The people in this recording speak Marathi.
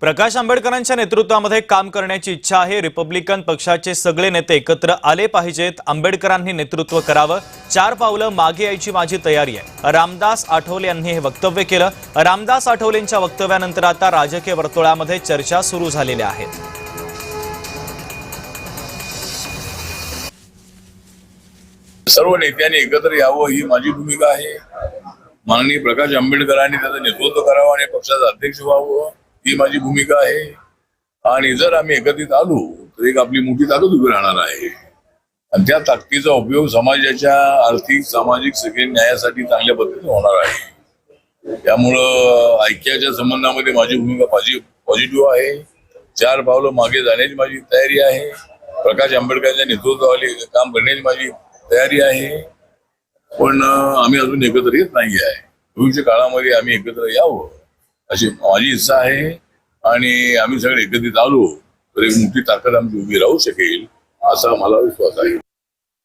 प्रकाश आंबेडकरांच्या नेतृत्वामध्ये काम करण्याची इच्छा आहे। रिपब्लिकन पक्षाचे सगळे नेते एकत्र आले पाहिजेत। आंबेडकरांनी नेतृत्व करावं। 4 पावलं मागे यायची माझी तयारी आहे। रामदास आठवले यांनी हे वक्तव्य केलं। रामदास आठवलेंच्या वक्तव्यानंतर आता राजकीय वर्तुळामध्ये चर्चा सुरू झालेल्या आहेत। सर्व नेत्यांनी एकत्र यावं ही माझी भूमिका आहे। माननीय प्रकाश आंबेडकरांनी त्याचं नेतृत्व करावं आणि पक्षाचा अध्यक्ष व्हावं ही माझी भूमिका आहे। आणि जर आम्ही एकत्रित आलो तर एक आपली मोठी ताकद उभी राहणार आहे आणि त्या ताकदीचा उपयोग समाजाच्या आर्थिक सामाजिक सगळे न्यायासाठी चांगल्या पद्धतीने होणार आहे। त्यामुळं ऐक्याच्या संबंधामध्ये माझी भूमिका पॉझिटिव्ह आहे। 4 पावलं मागे जाण्याची माझी तयारी आहे। प्रकाश आंबेडकरांच्या नेतृत्वाखाली काम करण्याची माझी तयारी आहे। पण आम्ही अजून एकत्र येत नाही आहे। भविष्य काळामध्ये आम्ही एकत्र यावं अशी माझी इच्छा आहे आणि आम्ही सगळे एकत्रित आलो तर एक मोठी ताकद आमची उभी राहू शकेल असा मला विश्वास आहे।